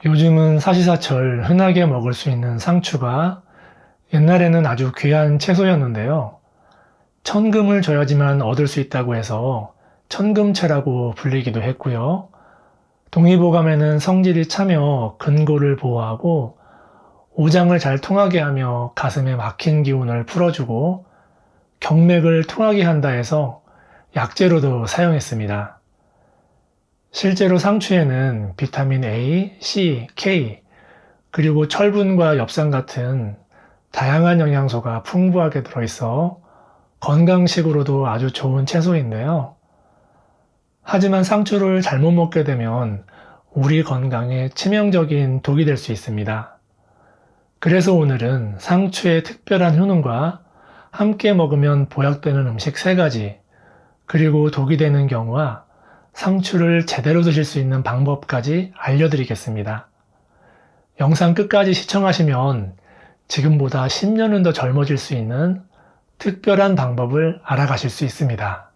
요즘은 사시사철 흔하게 먹을 수 있는 상추가 옛날에는 아주 귀한 채소였는데요. 천금을 줘야지만 얻을 수 있다고 해서 천금채라고 불리기도 했고요. 동의보감에는 성질이 차며 근골을 보호하고 오장을 잘 통하게 하며 가슴에 막힌 기운을 풀어주고 경맥을 통하게 한다 해서 약재로도 사용했습니다. 실제로 상추에는 비타민 A, C, K, 그리고 철분과 엽산 같은 다양한 영양소가 풍부하게 들어있어 건강식으로도 아주 좋은 채소인데요. 하지만 상추를 잘못 먹게 되면 우리 건강에 치명적인 독이 될 수 있습니다. 그래서 오늘은 상추의 특별한 효능과 함께 먹으면 보약되는 음식 3가지, 그리고 독이 되는 경우와 상추를 제대로 드실 수 있는 방법까지 알려드리겠습니다. 영상 끝까지 시청하시면 지금보다 10년은 더 젊어질 수 있는 특별한 방법을 알아가실 수 있습니다.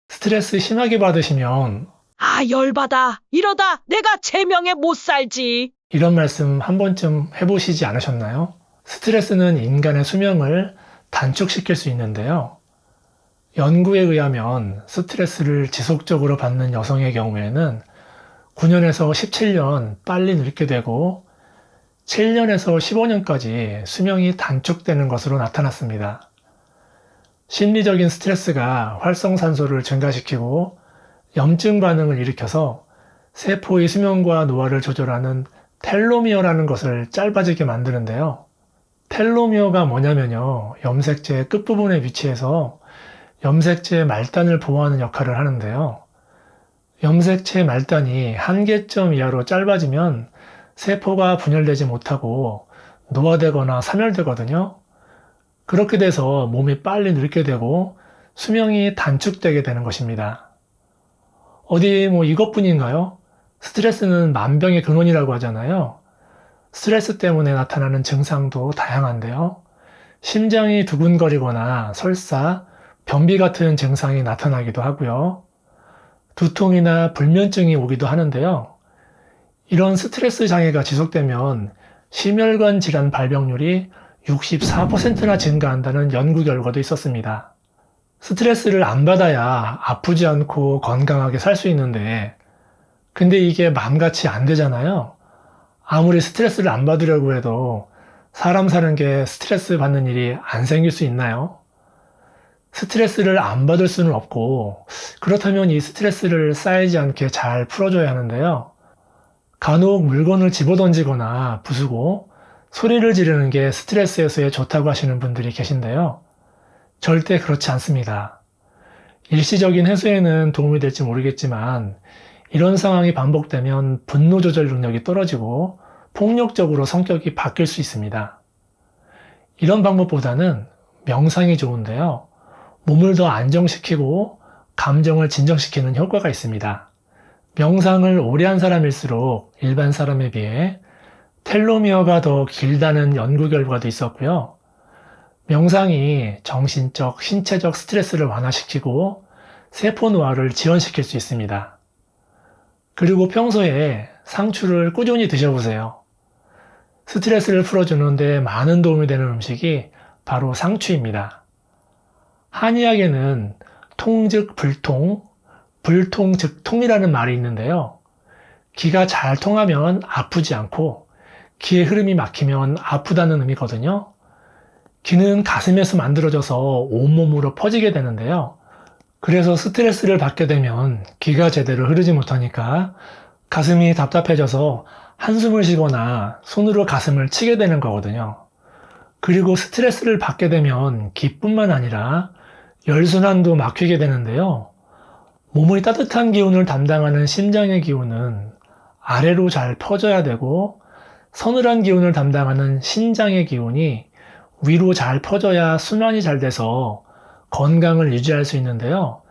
스트레스 심하게 받으시면 아, 열받아. 이러다 내가 제명에 못 살지. 이런 말씀 한 번쯤 해보시지 않으셨나요? 스트레스는 인간의 수명을 단축시킬 수 있는데요. 연구에 의하면 스트레스를 지속적으로 받는 여성의 경우에는 9년에서 17년 빨리 늙게 되고 7년에서 15년까지 수명이 단축되는 것으로 나타났습니다. 심리적인 스트레스가 활성산소를 증가시키고 염증 반응을 일으켜서 세포의 수명과 노화를 조절하는 텔로미어라는 것을 짧아지게 만드는데요. 텔로미어가 뭐냐면요. 염색체의 끝부분에 위치해서 염색체의 말단을 보호하는 역할을 하는데요. 염색체 말단이 한계점 이하로 짧아지면 세포가 분열되지 못하고 노화되거나 사멸되거든요. 그렇게 돼서 몸이 빨리 늙게 되고 수명이 단축되게 되는 것입니다. 어디 이것뿐인가요? 스트레스는 만병의 근원이라고 하잖아요. 스트레스 때문에 나타나는 증상도 다양한데요. 심장이 두근거리거나 설사, 변비 같은 증상이 나타나기도 하고요. 두통이나 불면증이 오기도 하는데요. 이런 스트레스 장애가 지속되면 심혈관 질환 발병률이 64%나 증가한다는 연구 결과도 있었습니다. 스트레스를 안 받아야 아프지 않고 건강하게 살 수 있는데, 근데 이게 마음같이 안 되잖아요. 아무리 스트레스를 안 받으려고 해도 사람 사는 게 스트레스 받는 일이 안 생길 수 있나요? 스트레스를 안 받을 수는 없고, 그렇다면 이 스트레스를 쌓이지 않게 잘 풀어줘야 하는데요. 간혹 물건을 집어던지거나 부수고 소리를 지르는 게 스트레스 해소에 좋다고 하시는 분들이 계신데요. 절대 그렇지 않습니다. 일시적인 해소에는 도움이 될지 모르겠지만 이런 상황이 반복되면 분노 조절 능력이 떨어지고 폭력적으로 성격이 바뀔 수 있습니다. 이런 방법보다는 명상이 좋은데요. 몸을 더 안정시키고 감정을 진정시키는 효과가 있습니다. 명상을 오래 한 사람일수록 일반 사람에 비해 텔로미어가 더 길다는 연구 결과도 있었고요. 명상이 정신적, 신체적 스트레스를 완화시키고 세포 노화를 지연시킬 수 있습니다. 그리고 평소에 상추를 꾸준히 드셔보세요. 스트레스를 풀어주는데 많은 도움이 되는 음식이 바로 상추입니다. 한의학에는 통즉 불통, 불통 즉 통이라는 말이 있는데요. 기가 잘 통하면 아프지 않고 기의 흐름이 막히면 아프다는 의미거든요. 기는 가슴에서 만들어져서 온몸으로 퍼지게 되는데요. 그래서 스트레스를 받게 되면 기가 제대로 흐르지 못하니까 가슴이 답답해져서 한숨을 쉬거나 손으로 가슴을 치게 되는 거거든요. 그리고 스트레스를 받게 되면 기뿐만 아니라 혈순환도 막히게 되는데요. 몸의 따뜻한 기운을 담당하는 심장의 기운은 아래로 잘 퍼져야 되고 서늘한 기운을 담당하는 신장의 기운이 위로 잘 퍼져야 순환이 잘 돼서 건강을 유지할 수 있는데요.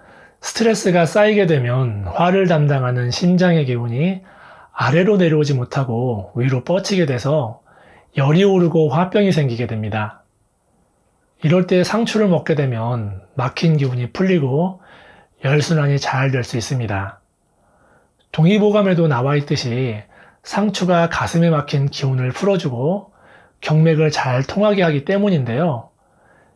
스트레스가 쌓이게 되면 화를 담당하는 심장의 기운이 아래로 내려오지 못하고 위로 뻗치게 돼서 열이 오르고 화병이 생기게 됩니다. 이럴 때 상추를 먹게 되면 막힌 기운이 풀리고 혈순환이 잘 될 수 있습니다. 동의보감에도 나와 있듯이 상추가 가슴에 막힌 기운을 풀어주고 경맥을 잘 통하게 하기 때문인데요.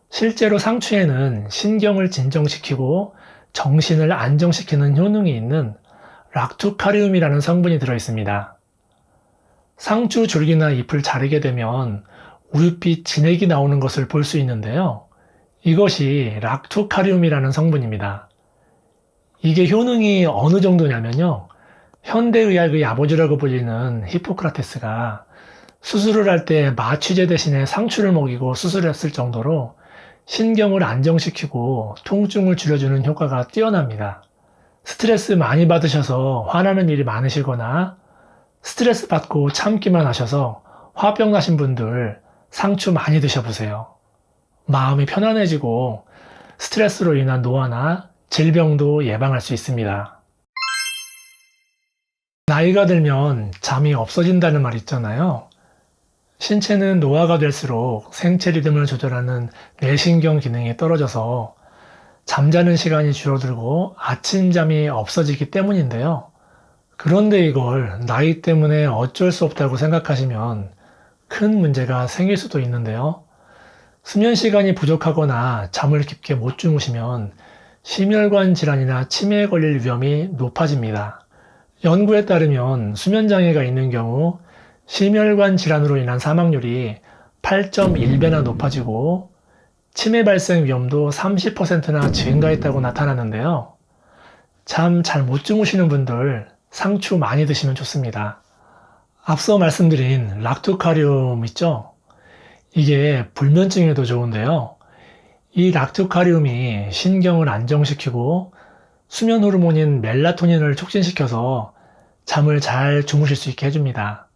실제로 상추에는 신경을 진정시키고 정신을 안정시키는 효능이 있는 락투카리움이라는 성분이 들어있습니다. 상추 줄기나 잎을 자르게 되면 우윳빛 진액이 나오는 것을 볼 수 있는데요. 이것이 락투카리움이라는 성분입니다. 이게 효능이 어느 정도냐면요. 현대의학의 아버지라고 불리는 히포크라테스가 수술을 할 때 마취제 대신에 상추를 먹이고 수술했을 정도로 신경을 안정시키고 통증을 줄여주는 효과가 뛰어납니다. 스트레스 많이 받으셔서 화나는 일이 많으시거나 스트레스 받고 참기만 하셔서 화병 나신 분들 상추 많이 드셔보세요. 마음이 편안해지고 스트레스로 인한 노화나 질병도 예방할 수 있습니다. 나이가 들면 잠이 없어진다는 말 있잖아요. 신체는 노화가 될수록 생체 리듬을 조절하는 뇌신경 기능이 떨어져서 잠자는 시간이 줄어들고 아침잠이 없어지기 때문인데요. 그런데 이걸 나이 때문에 어쩔 수 없다고 생각하시면 큰 문제가 생길 수도 있는데요. 수면 시간이 부족하거나 잠을 깊게 못 주무시면 심혈관 질환이나 치매에 걸릴 위험이 높아집니다. 연구에 따르면 수면 장애가 있는 경우 심혈관 질환으로 인한 사망률이 8.1배나 높아지고 치매 발생 위험도 30%나 증가했다고 나타나는데요. 잠 잘 못 주무시는 분들 상추 많이 드시면 좋습니다. 앞서 말씀드린 락투카리움 있죠? 이게 불면증에도 좋은데요. 이 락투카리움이 신경을 안정시키고 수면 호르몬인 멜라토닌을 촉진시켜서 잠을 잘 주무실 수 있게 해줍니다.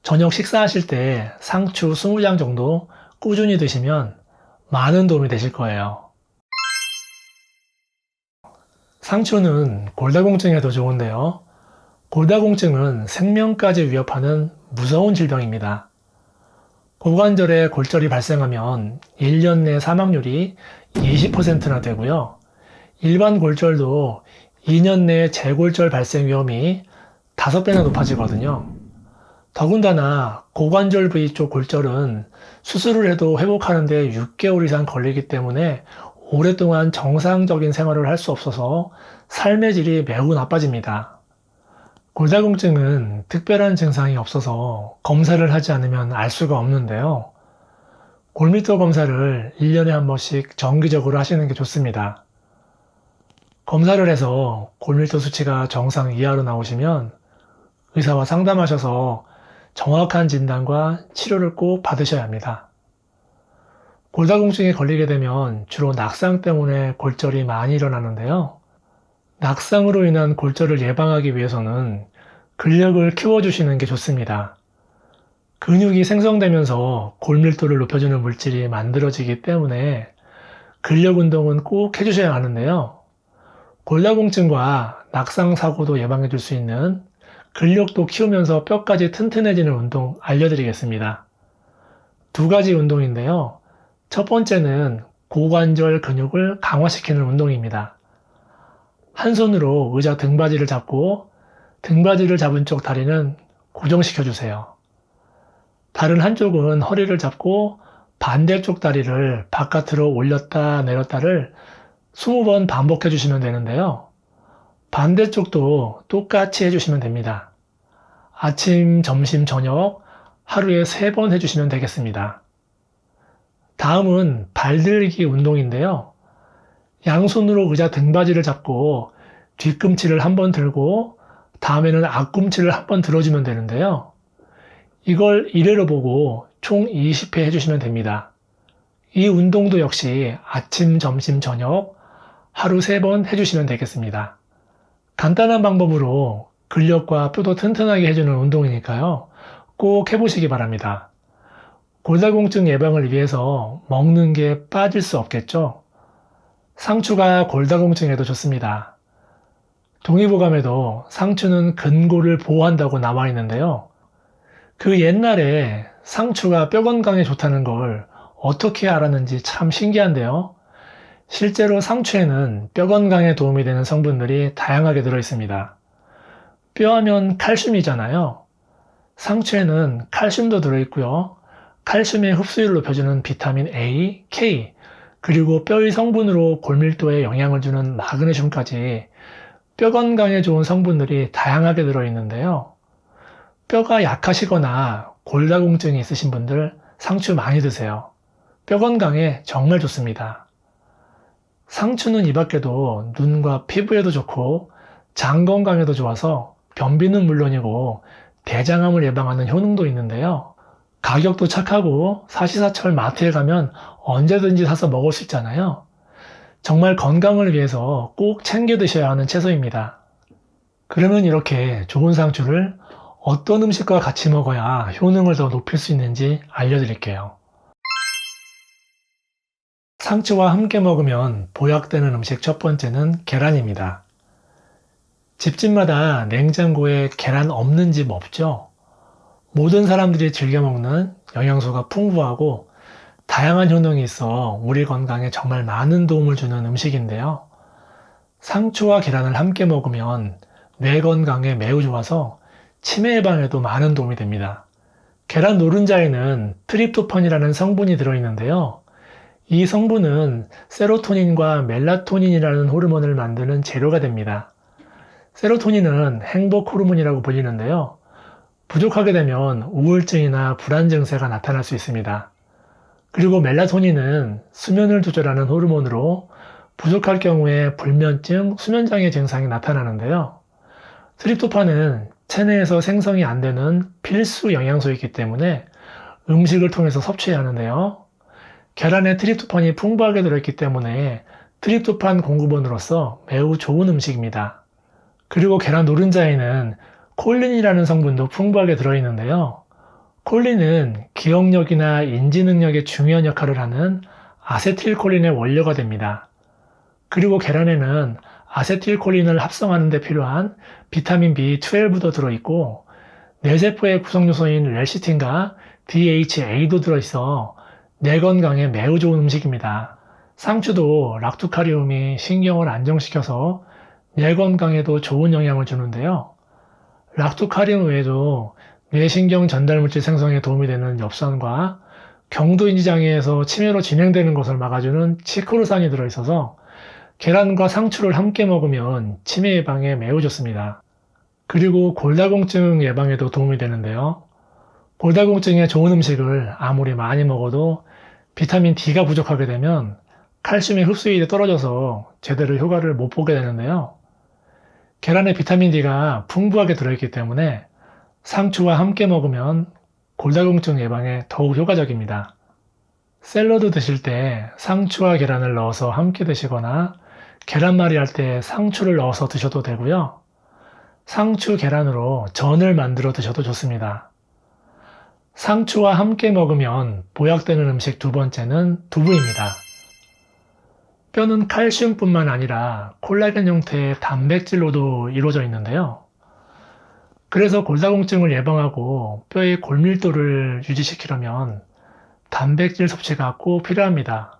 저녁 식사하실 때 상추 20장 정도 꾸준히 드시면 많은 도움이 되실 거예요. 상추는 골다공증에도 좋은데요. 골다공증은 생명까지 위협하는 무서운 질병입니다. 고관절에 골절이 발생하면 1년 내 사망률이 20%나 되고요. 일반 골절도 2년 내에 재골절 발생 위험이 5배나 높아지거든요. 더군다나 고관절 부위 쪽 골절은 수술을 해도 회복하는데 6개월 이상 걸리기 때문에 오랫동안 정상적인 생활을 할 수 없어서 삶의 질이 매우 나빠집니다. 골다공증은 특별한 증상이 없어서 검사를 하지 않으면 알 수가 없는데요. 골밀도 검사를 1년에 한 번씩 정기적으로 하시는 게 좋습니다. 검사를 해서 골밀도 수치가 정상 이하로 나오시면 의사와 상담하셔서 정확한 진단과 치료를 꼭 받으셔야 합니다. 골다공증에 걸리게 되면 주로 낙상 때문에 골절이 많이 일어나는데요. 낙상으로 인한 골절을 예방하기 위해서는 근력을 키워주시는 게 좋습니다. 근육이 생성되면서 골밀도를 높여주는 물질이 만들어지기 때문에 근력 운동은 꼭 해주셔야 하는데요. 골다공증과 낙상 사고도 예방해 줄 수 있는 근력도 키우면서 뼈까지 튼튼해지는 운동 알려드리겠습니다. 2가지 운동인데요. 첫 번째는 고관절 근육을 강화시키는 운동입니다. 한 손으로 의자 등받이를 잡고 등받이를 잡은 쪽 다리는 고정시켜 주세요. 다른 한쪽은 허리를 잡고 반대쪽 다리를 바깥으로 올렸다 내렸다를 20번 반복해 주시면 되는데요. 반대쪽도 똑같이 해주시면 됩니다. 아침, 점심, 저녁 하루에 3번 해주시면 되겠습니다. 다음은 발들기 운동인데요. 양손으로 의자 등받이를 잡고 뒤꿈치를 한번 들고 다음에는 앞꿈치를 한번 들어주면 되는데요. 이걸 1회로 보고 총 20회 해주시면 됩니다. 이 운동도 역시 아침, 점심, 저녁 하루 3번 해주시면 되겠습니다. 간단한 방법으로 근력과 뼈도 튼튼하게 해주는 운동이니까요. 꼭 해보시기 바랍니다. 골다공증 예방을 위해서 먹는 게 빠질 수 없겠죠? 상추가 골다공증에도 좋습니다. 동의보감에도 상추는 근골을 보호한다고 나와 있는데요. 그 옛날에 상추가 뼈 건강에 좋다는 걸 어떻게 알았는지 참 신기한데요. 실제로 상추에는 뼈 건강에 도움이 되는 성분들이 다양하게 들어있습니다. 뼈하면 칼슘이잖아요. 상추에는 칼슘도 들어있고요. 칼슘의 흡수율을 높여주는 비타민 A, K, 그리고 뼈의 성분으로 골밀도에 영향을 주는 마그네슘까지 뼈 건강에 좋은 성분들이 다양하게 들어있는데요. 뼈가 약하시거나 골다공증이 있으신 분들 상추 많이 드세요. 뼈 건강에 정말 좋습니다. 상추는 이 밖에도 눈과 피부에도 좋고 장 건강에도 좋아서 변비는 물론이고 대장암을 예방하는 효능도 있는데요. 가격도 착하고 사시사철 마트에 가면 언제든지 사서 먹을 수 있잖아요. 정말 건강을 위해서 꼭 챙겨 드셔야 하는 채소입니다. 그러면 이렇게 좋은 상추를 어떤 음식과 같이 먹어야 효능을 더 높일 수 있는지 알려드릴게요. 상추와 함께 먹으면 보약되는 음식 첫 번째는 계란입니다. 집집마다 냉장고에 계란 없는 집 없죠? 모든 사람들이 즐겨 먹는 영양소가 풍부하고 다양한 효능이 있어 우리 건강에 정말 많은 도움을 주는 음식인데요. 상추와 계란을 함께 먹으면 뇌 건강에 매우 좋아서 치매 예방에도 많은 도움이 됩니다. 계란 노른자에는 트립토판이라는 성분이 들어있는데요. 이 성분은 세로토닌과 멜라토닌이라는 호르몬을 만드는 재료가 됩니다. 세로토닌은 행복 호르몬이라고 불리는데요. 부족하게 되면 우울증이나 불안 증세가 나타날 수 있습니다. 그리고 멜라토닌은 수면을 조절하는 호르몬으로 부족할 경우에 불면증, 수면장애 증상이 나타나는데요. 트립토판은 체내에서 생성이 안 되는 필수 영양소이기 때문에 음식을 통해서 섭취해야 하는데요. 계란에 트립토판이 풍부하게 들어있기 때문에 트립토판 공급원으로서 매우 좋은 음식입니다. 그리고 계란 노른자에는 콜린이라는 성분도 풍부하게 들어있는데요. 콜린은 기억력이나 인지 능력에 중요한 역할을 하는 아세틸콜린의 원료가 됩니다. 그리고 계란에는 아세틸콜린을 합성하는 데 필요한 비타민 B12도 들어있고 뇌세포의 구성요소인 렐시틴과 DHA도 들어있어 뇌 건강에 매우 좋은 음식입니다. 상추도 락토카리움이 신경을 안정시켜서 뇌 건강에도 좋은 영향을 주는데요. 락토카리움 외에도 뇌신경 전달물질 생성에 도움이 되는 엽산과 경도인지 장애에서 치매로 진행되는 것을 막아주는 치크로산이 들어있어서 계란과 상추를 함께 먹으면 치매 예방에 매우 좋습니다. 그리고 골다공증 예방에도 도움이 되는데요. 골다공증에 좋은 음식을 아무리 많이 먹어도 비타민 D가 부족하게 되면 칼슘의 흡수율이 떨어져서 제대로 효과를 못 보게 되는데요. 계란에 비타민 D가 풍부하게 들어있기 때문에 상추와 함께 먹으면 골다공증 예방에 더욱 효과적입니다. 샐러드 드실 때 상추와 계란을 넣어서 함께 드시거나 계란말이 할 때 상추를 넣어서 드셔도 되고요. 상추 계란으로 전을 만들어 드셔도 좋습니다. 상추와 함께 먹으면 보약되는 음식 두 번째는 두부입니다. 뼈는 칼슘뿐만 아니라 콜라겐 형태의 단백질로도 이루어져 있는데요. 그래서 골다공증을 예방하고 뼈의 골밀도를 유지시키려면 단백질 섭취가 꼭 필요합니다.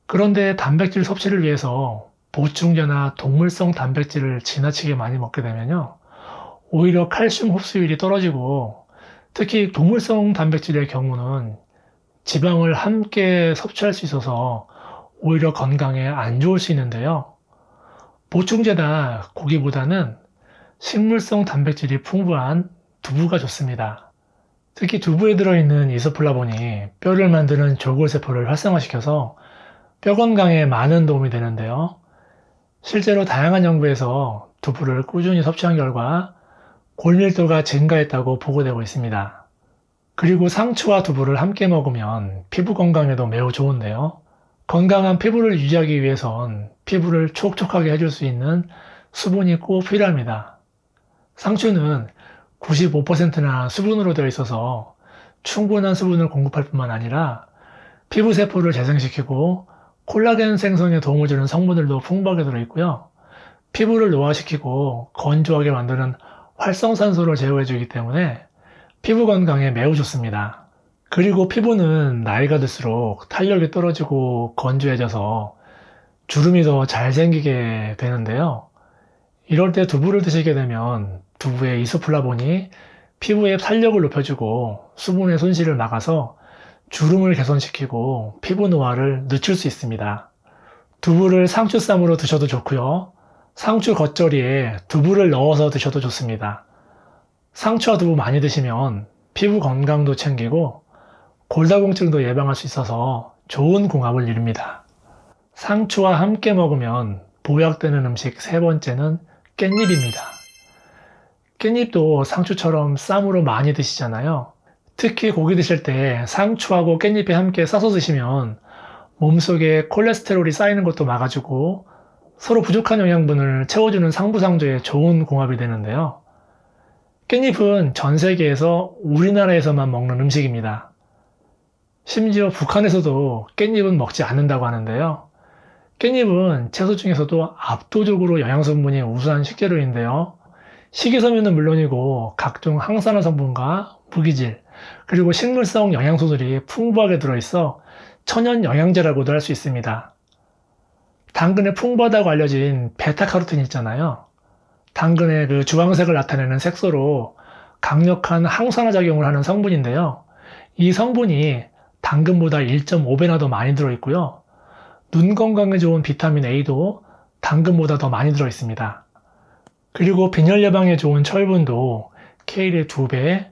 그런데 단백질 섭취를 위해서 보충제나 동물성 단백질을 지나치게 많이 먹게 되면요. 오히려 칼슘 흡수율이 떨어지고 특히 동물성 단백질의 경우는 지방을 함께 섭취할 수 있어서 오히려 건강에 안 좋을 수 있는데요. 보충제나 고기보다는 식물성 단백질이 풍부한 두부가 좋습니다. 특히 두부에 들어있는 이소플라본이 뼈를 만드는 조골세포를 활성화시켜서 뼈 건강에 많은 도움이 되는데요. 실제로 다양한 연구에서 두부를 꾸준히 섭취한 결과 골밀도가 증가했다고 보고되고 있습니다. 그리고 상추와 두부를 함께 먹으면 피부 건강에도 매우 좋은데요. 건강한 피부를 유지하기 위해선 피부를 촉촉하게 해줄 수 있는 수분이 꼭 필요합니다. 상추는 95%나 수분으로 되어 있어서 충분한 수분을 공급할 뿐만 아니라 피부 세포를 재생시키고 콜라겐 생성에 도움을 주는 성분들도 풍부하게 들어있고요. 피부를 노화시키고 건조하게 만드는 활성산소를 제어해주기 때문에 피부 건강에 매우 좋습니다. 그리고 피부는 나이가 들수록 탄력이 떨어지고 건조해져서 주름이 더 잘 생기게 되는데요. 이럴 때 두부를 드시게 되면 두부의 이소플라본이 피부의 탄력을 높여주고 수분의 손실을 막아서 주름을 개선시키고 피부 노화를 늦출 수 있습니다. 두부를 상추쌈으로 드셔도 좋고요. 상추 겉절이에 두부를 넣어서 드셔도 좋습니다. 상추와 두부 많이 드시면 피부 건강도 챙기고 골다공증도 예방할 수 있어서 좋은 궁합을 이룹니다. 상추와 함께 먹으면 보약되는 음식 세 번째는 깻잎입니다. 깻잎도 상추처럼 쌈으로 많이 드시잖아요. 특히 고기 드실 때 상추하고 깻잎에 함께 싸서 드시면 몸속에 콜레스테롤이 쌓이는 것도 막아주고 서로 부족한 영양분을 채워주는 상부상조의 좋은 궁합이 되는데요. 깻잎은 전 세계에서 우리나라에서만 먹는 음식입니다. 심지어 북한에서도 깻잎은 먹지 않는다고 하는데요. 깻잎은 채소 중에서도 압도적으로 영양성분이 우수한 식재료인데요. 식이섬유는 물론이고 각종 항산화 성분과 무기질, 그리고 식물성 영양소들이 풍부하게 들어있어 천연 영양제라고도 할 수 있습니다. 당근에 풍부하다고 알려진 베타카로틴 있잖아요. 당근의 그 주황색을 나타내는 색소로 강력한 항산화 작용을 하는 성분인데요. 이 성분이 당근보다 1.5배나 더 많이 들어있고요. 눈 건강에 좋은 비타민 A도 당근보다 더 많이 들어있습니다. 그리고 빈혈 예방에 좋은 철분도 케일의 2배,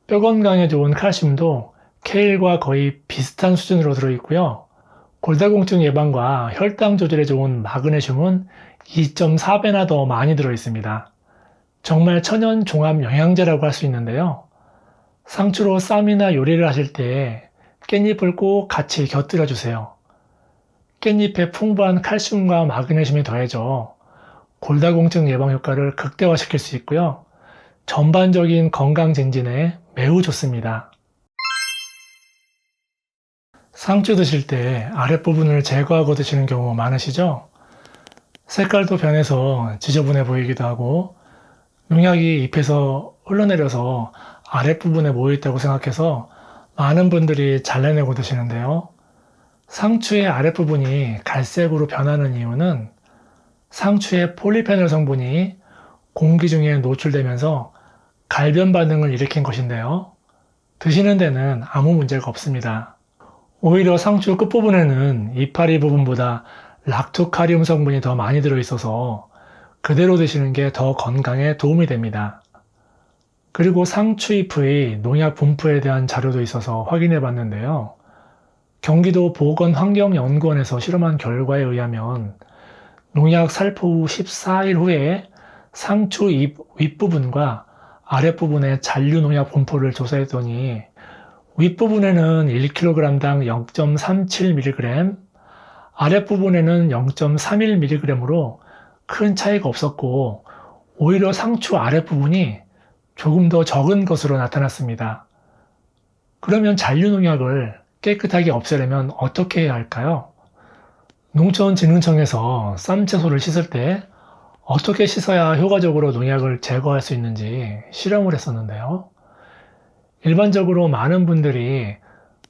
뼈 건강에 좋은 칼슘도 케일과 거의 비슷한 수준으로 들어있고요. 골다공증 예방과 혈당 조절에 좋은 마그네슘은 2.4배나 더 많이 들어있습니다. 정말 천연 종합 영양제라고 할 수 있는데요. 상추로 쌈이나 요리를 하실 때 깻잎을 꼭 같이 곁들여 주세요. 깻잎에 풍부한 칼슘과 마그네슘이 더해져 골다공증 예방 효과를 극대화시킬 수 있고요. 전반적인 건강 증진에 매우 좋습니다. 상추 드실 때 아랫부분을 제거하고 드시는 경우 많으시죠? 색깔도 변해서 지저분해 보이기도 하고 농약이 잎에서 흘러내려서 아랫부분에 모여있다고 생각해서 많은 분들이 잘라내고 드시는데요. 상추의 아랫부분이 갈색으로 변하는 이유는 상추의 폴리페놀 성분이 공기 중에 노출되면서 갈변 반응을 일으킨 것인데요. 드시는 데는 아무 문제가 없습니다. 오히려 상추 끝부분에는 이파리 부분보다 락토카리움 성분이 더 많이 들어있어서 그대로 드시는 게 더 건강에 도움이 됩니다. 그리고 상추잎의 농약 분포에 대한 자료도 있어서 확인해 봤는데요. 경기도 보건환경연구원에서 실험한 결과에 의하면 농약 살포 후 14일 후에 상추 잎 윗부분과 아랫부분의 잔류 농약 분포를 조사했더니 윗부분에는 1kg당 0.37mg, 아랫부분에는 0.31mg으로 큰 차이가 없었고 오히려 상추 아랫부분이 조금 더 적은 것으로 나타났습니다. 그러면 잔류 농약을 깨끗하게 없애려면 어떻게 해야 할까요? 농촌진흥청에서 쌈채소를 씻을 때 어떻게 씻어야 효과적으로 농약을 제거할 수 있는지 실험을 했었는데요. 일반적으로 많은 분들이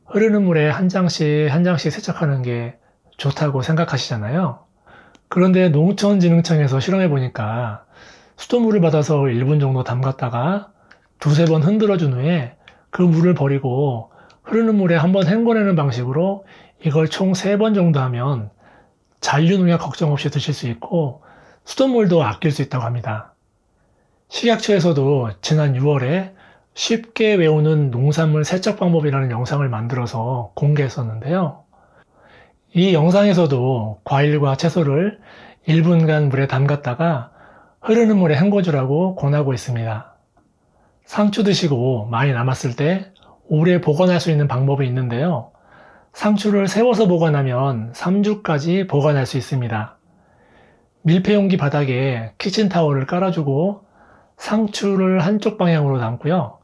흐르는 물에 한 장씩 세척하는 게 좋다고 생각하시잖아요. 그런데 농촌진흥청에서 실험해 보니까 수돗물을 받아서 1분 정도 담갔다가 두세 번 흔들어 준 후에 그 물을 버리고 흐르는 물에 한번 헹궈내는 방식으로 이걸 총 3번 정도 하면 잔류 농약 걱정 없이 드실 수 있고 수돗물도 아낄 수 있다고 합니다. 식약처에서도 지난 6월에 쉽게 외우는 농산물 세척 방법이라는 영상을 만들어서 공개했었는데요. 이 영상에서도 과일과 채소를 1분간 물에 담갔다가 흐르는 물에 헹궈주라고 권하고 있습니다. 상추 드시고 많이 남았을 때 오래 보관할 수 있는 방법이 있는데요. 상추를 세워서 보관하면 3주까지 보관할 수 있습니다. 밀폐용기 바닥에 키친타월을 깔아주고 상추를 한쪽 방향으로 담고요.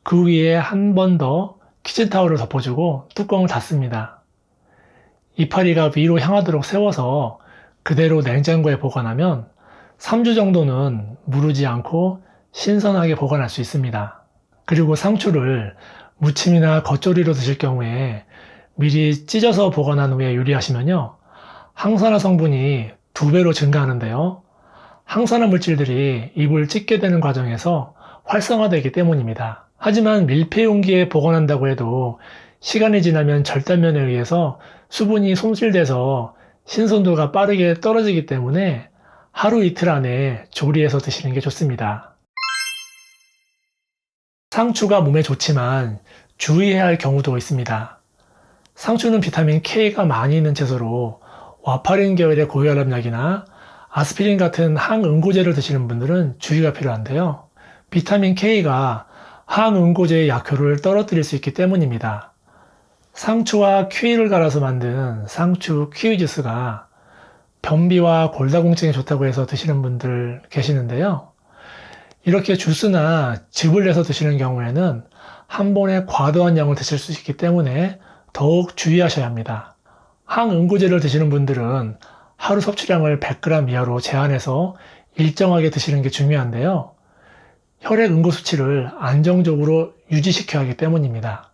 그 위에 한 번 더 키친타월을 덮어주고 뚜껑을 닫습니다. 이파리가 위로 향하도록 세워서 그대로 냉장고에 보관하면 3주 정도는 무르지 않고 신선하게 보관할 수 있습니다. 그리고 상추를 무침이나 겉절이로 드실 경우에 미리 찢어서 보관한 후에 요리하시면요. 항산화 성분이 2배로 증가하는데요. 항산화 물질들이 입을 찢게 되는 과정에서 활성화되기 때문입니다. 하지만 밀폐 용기에 보관한다고 해도 시간이 지나면 절단면에 의해서 수분이 손실돼서 신선도가 빠르게 떨어지기 때문에 하루 이틀 안에 조리해서 드시는 게 좋습니다. 상추가 몸에 좋지만 주의해야 할 경우도 있습니다. 상추는 비타민 K가 많이 있는 채소로 와파린 계열의 고혈압약이나 아스피린 같은 항응고제를 드시는 분들은 주의가 필요한데요. 비타민 K가 항응고제의 약효를 떨어뜨릴 수 있기 때문입니다. 상추와 키위를 갈아서 만든 상추 키위 주스가 변비와 골다공증에 좋다고 해서 드시는 분들 계시는데요. 이렇게 주스나 즙을 내서 드시는 경우에는 한 번에 과도한 양을 드실 수 있기 때문에 더욱 주의하셔야 합니다. 항응고제를 드시는 분들은 하루 섭취량을 100g 이하로 제한해서 일정하게 드시는 게 중요한데요. 혈액 응고 수치를 안정적으로 유지시켜야 하기 때문입니다.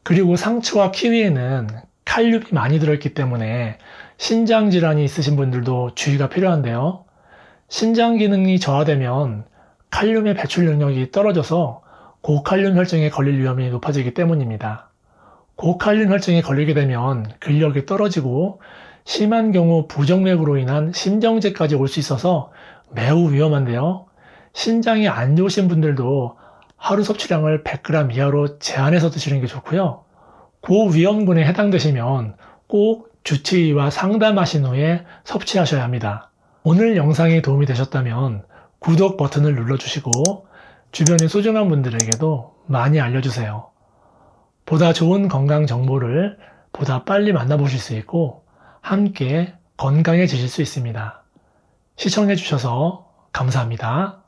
그리고 상추와 키위에는 칼륨이 많이 들어있기 때문에 신장 질환이 있으신 분들도 주의가 필요한데요. 신장 기능이 저하되면 칼륨의 배출 능력이 떨어져서 고칼륨 혈증에 걸릴 위험이 높아지기 때문입니다. 고칼륨 혈증에 걸리게 되면 근력이 떨어지고 심한 경우 부정맥으로 인한 심정지까지 올 수 있어서 매우 위험한데요. 신장이 안 좋으신 분들도 하루 섭취량을 100g 이하로 제한해서 드시는 게 좋고요. 고위험군에 해당되시면 꼭 주치의와 상담하신 후에 섭취하셔야 합니다. 오늘 영상이 도움이 되셨다면 구독 버튼을 눌러주시고 주변의 소중한 분들에게도 많이 알려주세요. 보다 좋은 건강 정보를 보다 빨리 만나보실 수 있고 함께 건강해지실 수 있습니다. 시청해주셔서 감사합니다.